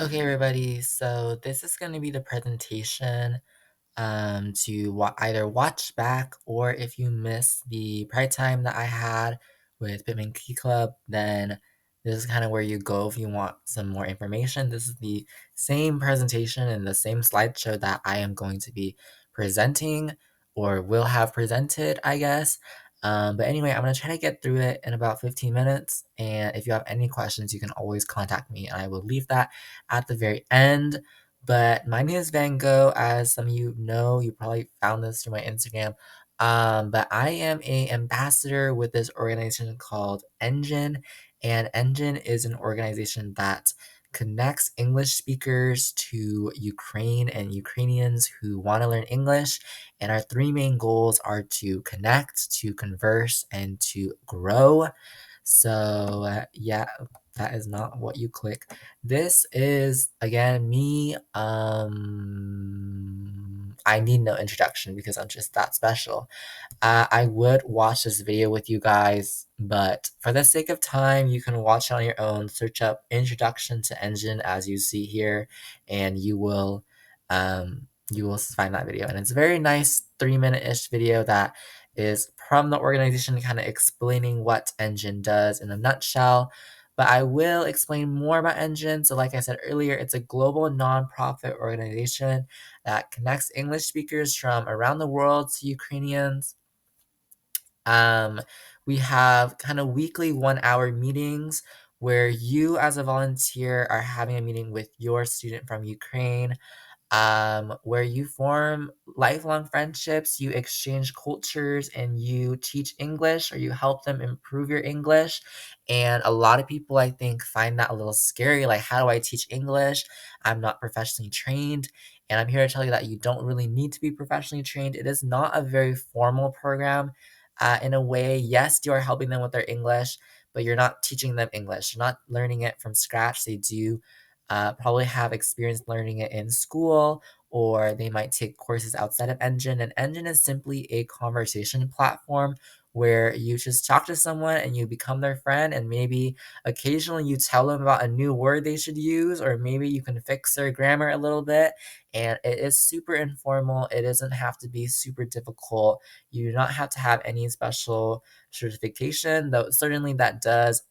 Okay, everybody. So this is going to be the presentation to either watch back, or if you miss the pride time that I had with Pitman Key Club, then this is kind of where you go if you want some more information. This is the same presentation and the same slideshow that I am going to be presenting or will have presented, I guess. But anyway, I'm going to try to get through it in about 15 minutes. And if you have any questions, you can always contact me. And I will leave that at the very end. But my name is Van Gogh. As some of you know, you probably found this through my Instagram. But I am a ambassador with this organization called ENGin, and ENGin is an organization that connects English speakers to Ukraine and Ukrainians who want to learn English. And our three main goals are to connect, to converse, and to grow. So, yeah, that is not what you click. This is again me. I need no introduction because I'm just that special. I would watch this video with you guys, but for the sake of time, you can watch it on your own. Search up Introduction to ENGin as you see here, and you will find that video. And it's a very nice 3-minute-ish video that is from the organization kind of explaining what ENGin does in a nutshell. But I will explain more about ENGin. So like I said earlier, it's a global nonprofit organization that connects English speakers from around the world to Ukrainians. um, we have kind of weekly 1-hour meetings where you, as a volunteer, are having a meeting with your student from Ukraine, where you form lifelong friendships, you exchange cultures, and you teach English or you help them improve your English. And a lot of people, I think, find that a little scary. Like, how do I teach English? I'm not professionally trained. And I'm here to tell you that you don't really need to be professionally trained. It is not a very formal program. In a way, yes, you are helping them with their English, but you're not teaching them English. You're not learning it from scratch. They do probably have experience learning it in school, or they might take courses outside of ENGin. And ENGin is simply a conversation platform where you just talk to someone and you become their friend, and maybe occasionally you tell them about a new word they should use, or maybe you can fix their grammar a little bit. And it is super informal. It doesn't have to be super difficult. You do not have to have any special certification, though certainly that does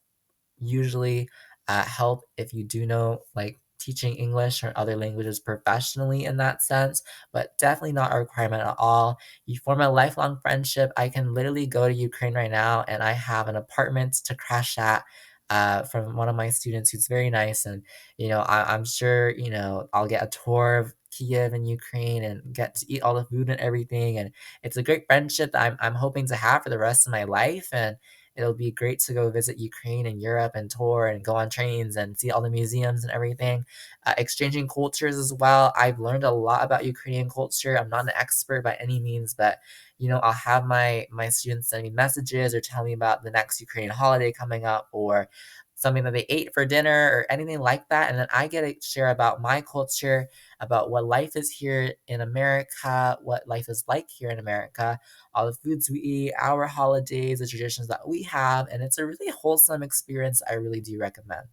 usually help if you do know, like, teaching English or other languages professionally in that sense, but definitely not a requirement at all. You form a lifelong friendship. I can literally go to Ukraine right now and I have an apartment to crash at. From one of my students who's very nice, and I'm sure I'll get a tour of Kiev and Ukraine and get to eat all the food and everything, and it's a great friendship that I'm hoping to have for the rest of my life. And it'll be great to go visit Ukraine and Europe and tour and go on trains and see all the museums and everything. Exchanging cultures as well. I've learned a lot about Ukrainian culture. I'm not an expert by any means, but I'll have my students send me messages or tell me about the next Ukrainian holiday coming up, or something that they ate for dinner or anything like that. And then I get to share about my culture, about what life is here in America, what life is like here in America, all the foods we eat, our holidays, the traditions that we have, and it's a really wholesome experience. I really do recommend.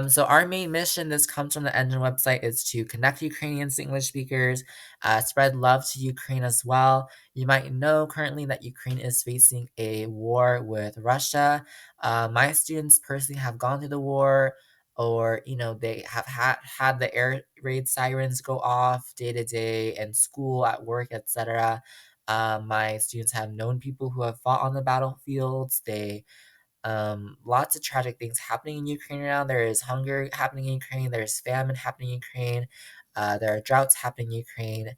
So our main mission, this comes from the ENGin website, is to connect Ukrainians to English speakers, spread love to Ukraine as well. You might know currently that Ukraine is facing a war with Russia. My students personally have gone through the war, or they have had the air raid sirens go off day to day in school, at work, etc. My students have known people who have fought on the battlefields. Lots of tragic things happening in Ukraine right now. There is hunger happening in Ukraine. There's famine happening in Ukraine. There are droughts happening in Ukraine.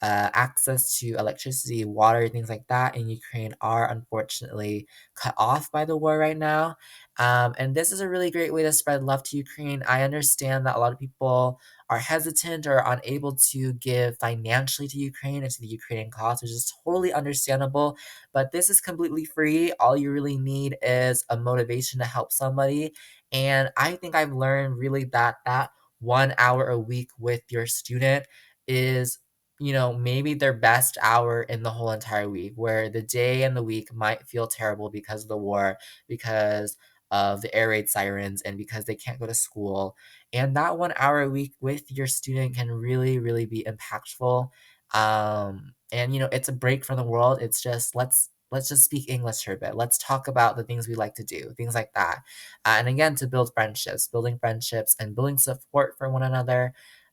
Access to electricity, water, things like that in Ukraine are unfortunately cut off by the war right now. And this is a really great way to spread love to Ukraine. I understand that a lot of people are hesitant or unable to give financially to Ukraine and to the Ukrainian cause, which is totally understandable. But this is completely free. All you really need is a motivation to help somebody. And I think I've learned really that 1 hour a week with your student is, maybe their best hour in the whole entire week, where the day and the week might feel terrible because of the war, because of the air raid sirens and because they can't go to school. And that 1 hour a week with your student can really, really be impactful. And it's a break from the world. It's just let's just speak English for a bit. Let's talk about the things we like to do, things like that. And again, to build friendships, building friendships and building support for one another.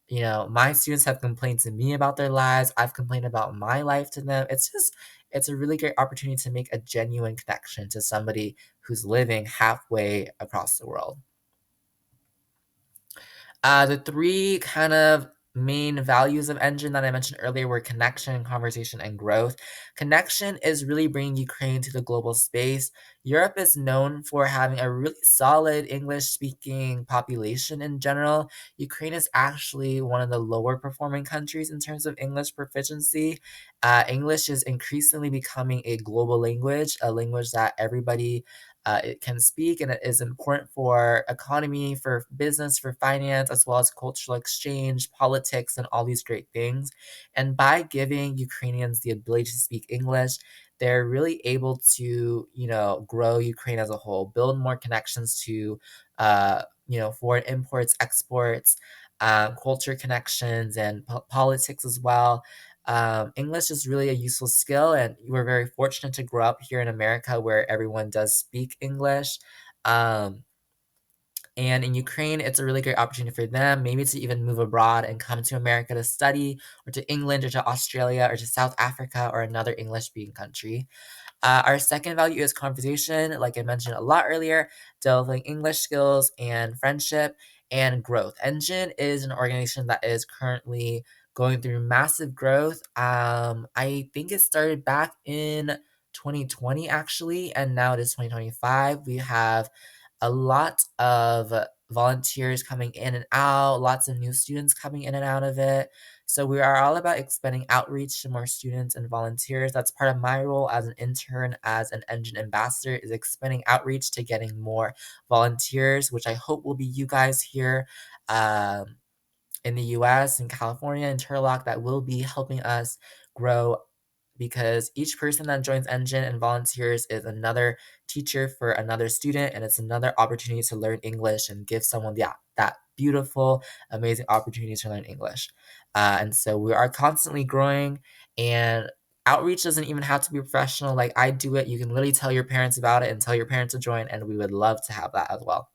My students have complained to me about their lives. I've complained about my life to them. It's a really great opportunity to make a genuine connection to somebody who's living halfway across the world. The three kind of main values of ENGin that I mentioned earlier were connection, conversation, and growth. Connection is really bringing Ukraine to the global space. Europe is known for having a really solid English speaking population in general. Ukraine is actually one of the lower performing countries in terms of English proficiency. English is increasingly becoming a global language, a language that everybody it can speak, and it is important for economy, for business, for finance, as well as cultural exchange, politics, and all these great things. And by giving Ukrainians the ability to speak English, they're really able to, grow Ukraine as a whole, build more connections to, foreign imports, exports, culture connections, and politics as well. English is really a useful skill, and we're very fortunate to grow up here in America where everyone does speak English. Um, and in Ukraine, it's a really great opportunity for them, maybe to even move abroad and come to America to study, or to England, or to Australia, or to South Africa, or another English speaking country. Our second value is conversation, like I mentioned a lot earlier, developing English skills and friendship and growth. ENGin is an organization that is currently going through massive growth. I think it started back in 2020 actually, and now it is 2025. We have a lot of volunteers coming in and out, lots of new students coming in and out of it. So we are all about expanding outreach to more students and volunteers. That's part of my role as an intern, as an ENGin ambassador, is expanding outreach to getting more volunteers, which I hope will be you guys here in the US, in California, in Turlock, that will be helping us grow, because each person that joins ENGin and volunteers is another teacher for another student, and it's another opportunity to learn English and give someone that beautiful, amazing opportunity to learn English. And so we are constantly growing, and outreach doesn't even have to be professional. Like I do it. You can literally tell your parents about it and tell your parents to join, and we would love to have that as well.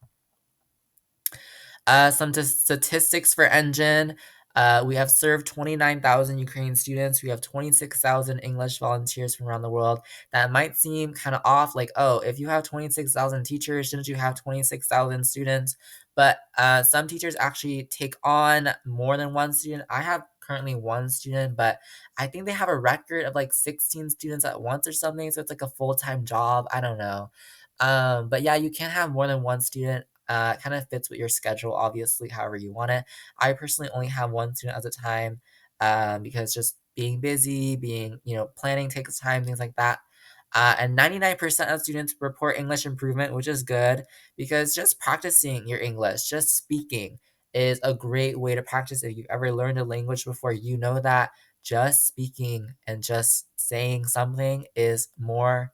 Some statistics for ENGin. We have served 29,000 Ukrainian students. We have 26,000 English volunteers from around the world. That might seem kind of off, like, oh, if you have 26,000 teachers, shouldn't you have 26,000 students? But some teachers actually take on more than one student. I have currently one student, but I think they have a record of like 16 students at once or something. So it's like a full-time job. I don't know. But yeah, you can have more than one student. Kind of fits with your schedule, obviously, however you want it. I personally only have one student at a time, because just being busy, planning takes time, things like that. And 99% of students report English improvement, which is good, because just practicing your English, just speaking, is a great way to practice. If you've ever learned a language before, you know that just speaking and just saying something is more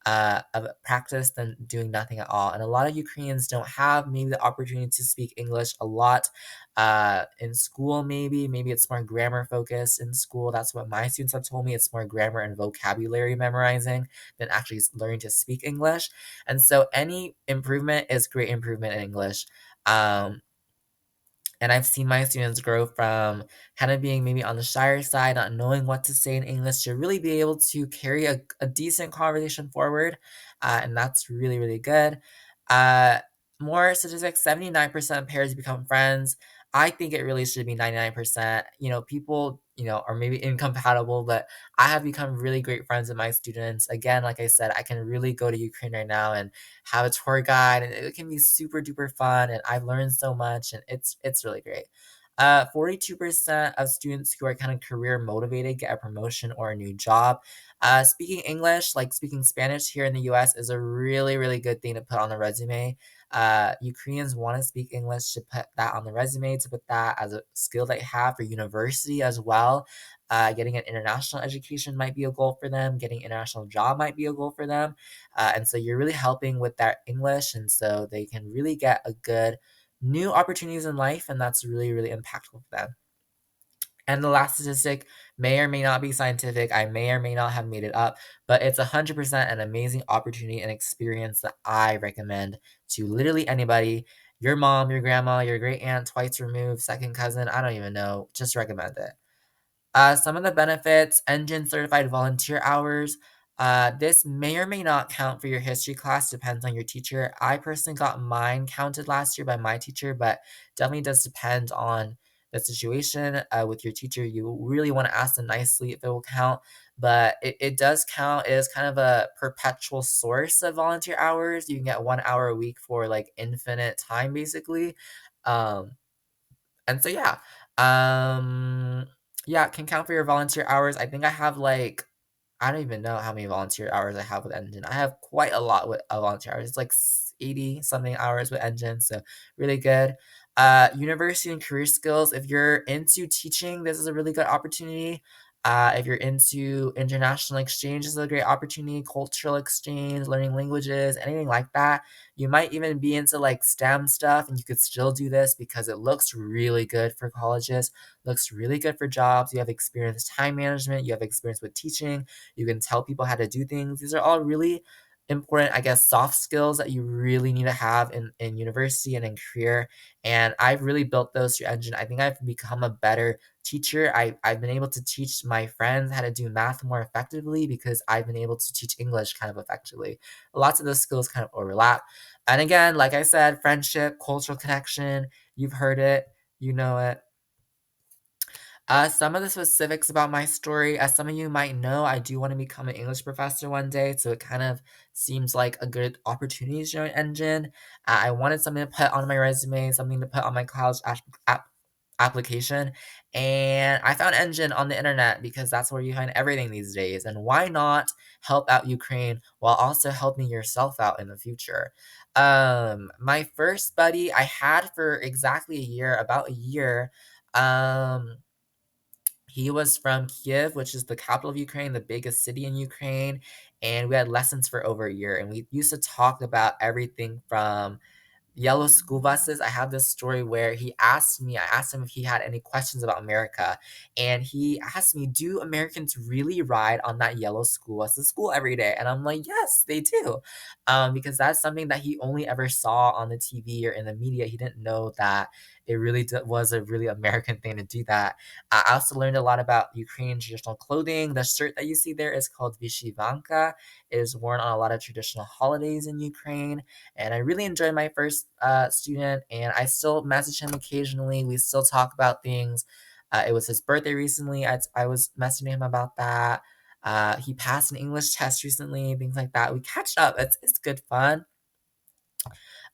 of a practice than doing nothing at all. And a lot of Ukrainians don't have maybe the opportunity to speak English a lot in school. Maybe it's more grammar focused in school. That's what my students have told me. It's more grammar and vocabulary memorizing than actually learning to speak English. And so any improvement is great improvement in English. Um, and I've seen my students grow from kind of being maybe on the shyer side, not knowing what to say in English, to really be able to carry a decent conversation forward. And that's really, really good. Uh, More statistics, 79% of pairs become friends. I think it really should be 99%. People, are maybe incompatible, but I have become really great friends with my students. Again, like I said, I can really go to Ukraine right now and have a tour guide, and it can be super duper fun, and I've learned so much, and it's really great. 42% of students who are kind of career motivated get a promotion or a new job. Speaking English, like speaking Spanish here in the US, is a really, really good thing to put on the resume. Ukrainians want to speak English, to put that on the resume, to put that as a skill they have for university as well. Getting an international education might be a goal for them. Getting an international job might be a goal for them. And so you're really helping with their English, and so they can really get a good new opportunities in life, and that's really, really impactful for them. And the last statistic may or may not be scientific. I may or may not have made it up, but it's 100% an amazing opportunity and experience that I recommend to literally anybody. Your mom, your grandma, your great aunt, twice removed, second cousin, I don't even know. Just recommend it. Some of the benefits, ENGin certified volunteer hours. This may or may not count for your history class, depends on your teacher. I personally got mine counted last year by my teacher, but definitely does depend on the situation with your teacher. You really want to ask them nicely if it will count, but it does count. It is kind of a perpetual source of volunteer hours. You can get 1 hour a week for like infinite time, basically. Um, and so um, yeah, it can count for your volunteer hours. I think I have like I don't even know how many volunteer hours I have with ENGin. I have quite a lot with volunteer hours. It's like 80 something hours with ENGin, so really good. University and career skills. If you're into teaching, this is a really good opportunity. If you're into international exchange, this is a great opportunity. Cultural exchange, learning languages, anything like that. You might even be into like STEM stuff, and you could still do this because it looks really good for colleges, looks really good for jobs. You have experience time management, you have experience with teaching, you can tell people how to do things. These are all really important, I guess, soft skills that you really need to have in university and in career. And I've really built those through ENGin. I think I've become a better teacher. I've been able to teach my friends how to do math more effectively because I've been able to teach English kind of effectively. Lots of those skills kind of overlap. And again, like I said, friendship, cultural connection, you've heard it, you know it. Some of the specifics about my story, as some of you might know, I do want to become an English professor one day, so it kind of seems like a good opportunity to join ENGin. I wanted something to put on my resume, something to put on my college application, and I found ENGin on the internet because that's where you find everything these days. And why not help out Ukraine while also helping yourself out in the future? My first buddy I had for exactly a year, about a year. Um, he was from Kiev, which is the capital of Ukraine, the biggest city in Ukraine, and we had lessons for over a year. And we used to talk about everything from yellow school buses. I have this story where I asked him if he had any questions about America. And he asked me, do Americans really ride on that yellow school bus to school every day? And I'm like, yes, they do. Because that's something that he only ever saw on the TV or in the media. He didn't know that it really was a really American thing to do that. I also learned a lot about Ukrainian traditional clothing. The shirt that you see there is called Vyshyvanka. It is worn on a lot of traditional holidays in Ukraine. And I really enjoyed my first student, and I still message him occasionally. We still talk about things. It was his birthday recently. I was messaging him about that. He passed an English test recently, things like that. We catch up. It's good fun.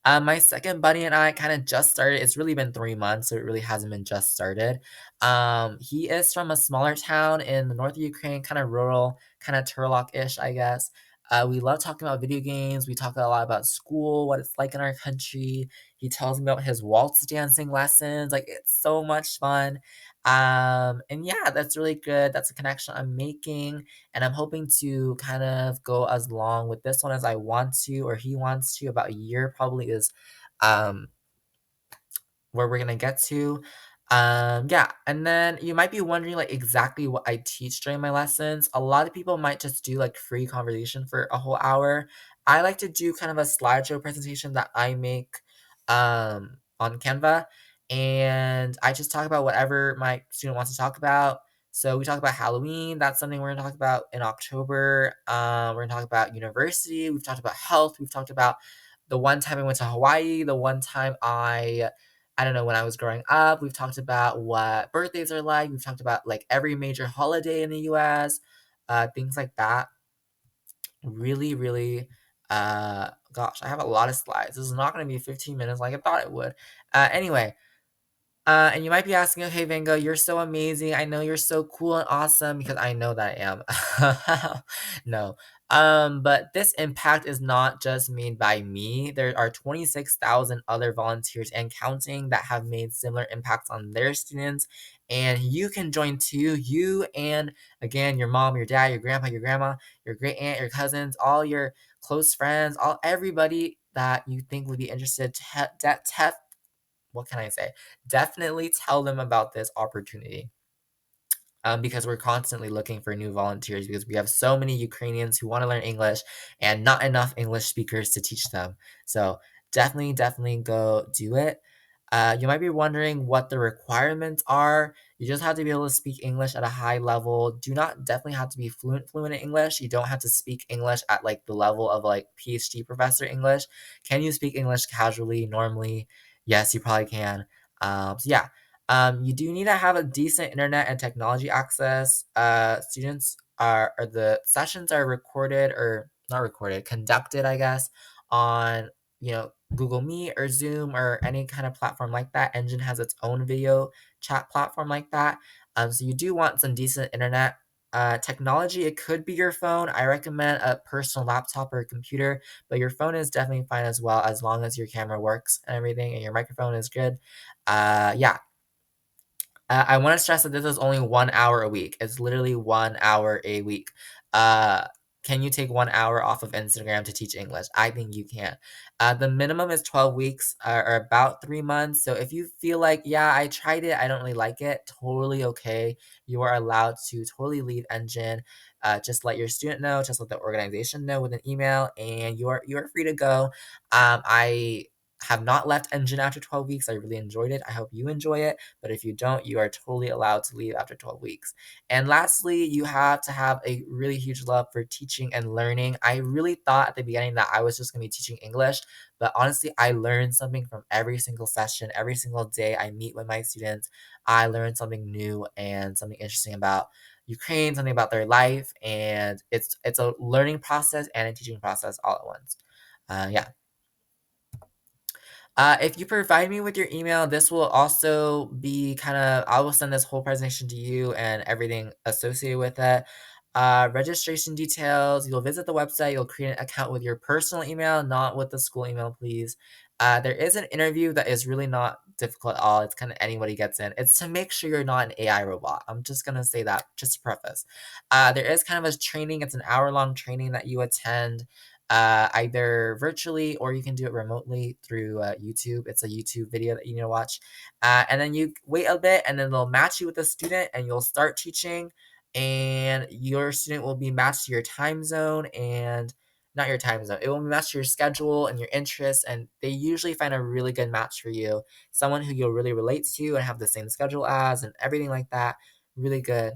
My second buddy and I kind of just started. It's really been 3 months, so it really hasn't been just started. He is from a smaller town in the north of Ukraine, kind of rural, kind of Turlock-ish, I guess. We love talking about video games. We talk a lot about school, what it's like in our country. He tells me about his waltz dancing lessons. Like it's so much fun. And yeah, that's really good. That's a connection I'm making. And I'm hoping to kind of go as long with this one as I want to, or he wants to. About a year probably is um, where we're gonna get to. Yeah, and then you might be wondering like exactly what I teach during my lessons. A lot of people might just do like free conversation for a whole hour. I like to do kind of a slideshow presentation that I make on Canva, and I just talk about whatever my student wants to talk about. So we talk about Halloween. That's something we're gonna talk about in October. We're gonna talk about university. We've talked about health. We've talked about the one time I went to Hawaii. The one time I don't know, when I was growing up. We've talked about what birthdays are like. We've talked about like every major holiday in the US, things like that. Really, really, gosh, I have a lot of slides. This is not going to be 15 minutes like I thought it would. Anyway, and you might be asking, okay, Vangogh, you're so amazing. I know you're so cool and awesome because I know that I am. No. But this impact is not just made by me. There are 26,000 other volunteers and counting that have made similar impacts on their students. And you can join too. You and again, your mom, your dad, your grandpa, your grandma, your great aunt, your cousins, all your close friends, all everybody that you think would be interested. What can I say? Definitely tell them about this opportunity, because we're constantly looking for new volunteers because we have so many Ukrainians who want to learn English and not enough English speakers to teach them. So definitely go do it. You might be wondering what the requirements are. You just have to be able to speak English at a high level. Do not definitely have to be fluent in English. You don't have to speak English at like the level of like PhD professor English. Can you speak English casually, normally? Yes, you probably can. So yeah, you do need to have a decent internet and technology access. Students or the sessions are recorded or not recorded, conducted, I guess, on Google Meet or Zoom or any kind of platform like that. ENGin has its own video chat platform like that. So you do want some decent internet. Technology, it could be your phone. I recommend a personal laptop or a computer, but your phone is definitely fine as well as long as your camera works and everything and your microphone is good. Yeah, I want to stress that this is only 1 hour a week. It's literally 1 hour a week. Uh, can you take 1 hour off of Instagram to teach English? I think you can. The minimum is 12 weeks or about 3 months. So if you feel like, yeah, I tried it, I don't really like it, totally okay. You are allowed to totally leave ENGin. Just let your student know, just let the organization know with an email, and you are free to go. I have not left ENGin after 12 weeks. I really enjoyed it. I hope you enjoy it. But if you don't, you are totally allowed to leave after 12 weeks. And lastly, you have to have a really huge love for teaching and learning. I really thought at the beginning that I was just going to be teaching English, but honestly, I learned something from every single session, every single day I meet with my students. I learned something new and something interesting about Ukraine, something about their life, and it's a learning process and a teaching process all at once. Yeah. If you provide me with your email, this will also be I will send this whole presentation to you and everything associated with it. Registration details, you'll visit the website, you'll create an account with your personal email, not with the school email, please. There is an interview that is really not difficult at all. It's kind of anybody gets in. It's to make sure you're not an AI robot. I'm just going to say that just to preface. There is kind of a training, it's an hour-long training that you attend either virtually or you can do it remotely through YouTube. It's a YouTube video that you need to watch. And then you wait a bit and then they'll match you with a student and you'll start teaching. And your student will be matched to your time zone and not your time zone. It will be matched to your schedule and your interests. And they usually find a really good match for you. Someone who you'll really relate to and have the same schedule as and everything like that. Really good.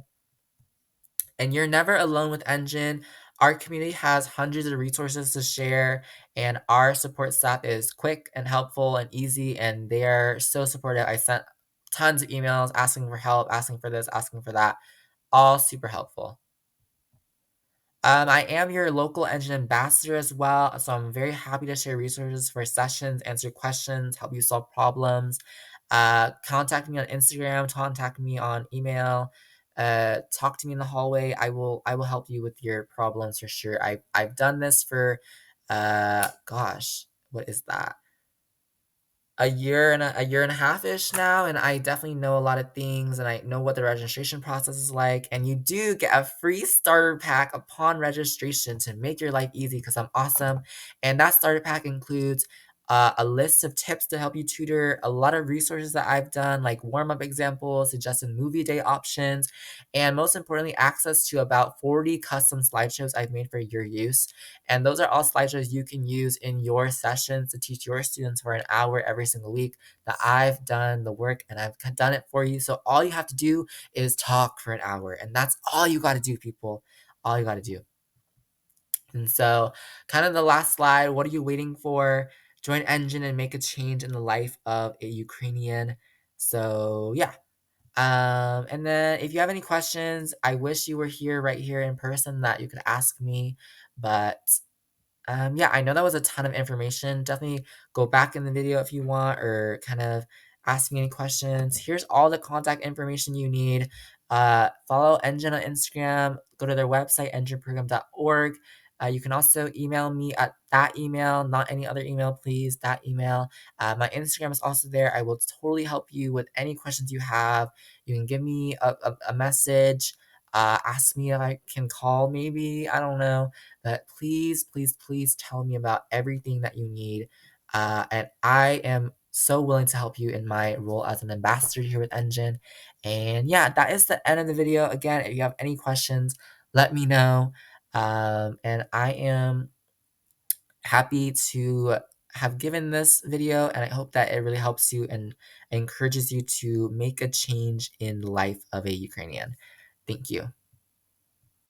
And you're never alone with ENGin. Our community has hundreds of resources to share, and our support staff is quick and helpful and easy, and they are so supportive. I sent tons of emails asking for help, asking for this, asking for that, all super helpful. I am your local ENGin ambassador as well, so I'm very happy to share resources for sessions, answer questions, help you solve problems. Contact me on Instagram, contact me on email, talk to me in the hallway. I will help you with your problems for sure. I've done this for gosh, what is that? A year and a half ish now, and I definitely know a lot of things, and I know what the registration process is like. And you do get a free starter pack upon registration to make your life easy because I'm awesome. And that starter pack includes a list of tips to help you tutor, a lot of resources that I've done, like warm up examples, suggested movie day options, and most importantly, access to about 40 custom slideshows I've made for your use. And those are all slideshows you can use in your sessions to teach your students for an hour every single week that I've done the work and I've done it for you. So all you have to do is talk for an hour. And that's all you got to do, people. All you got to do. And so, kind of the last slide, what are you waiting for? Join ENGin and make a change in the life of a Ukrainian. So, yeah. And then if you have any questions, I wish you were here right here in person that you could ask me. But yeah, I know that was a ton of information. Definitely go back in the video if you want or kind of ask me any questions. Here's all the contact information you need. Follow ENGin on Instagram. Go to their website, enginprogram.org. You can also email me at that email, not any other email, please. That email. My Instagram is also there. I will totally help you with any questions you have. You can give me a message. Ask me if I can call, maybe. I don't know. But please, please, please tell me about everything that you need. And I am so willing to help you in my role as an ambassador here with ENGin. And yeah, that is the end of the video. Again, if you have any questions, let me know. And I am happy to have given this video, and I hope that it really helps you and encourages you to make a change in the life of a Ukrainian. Thank you.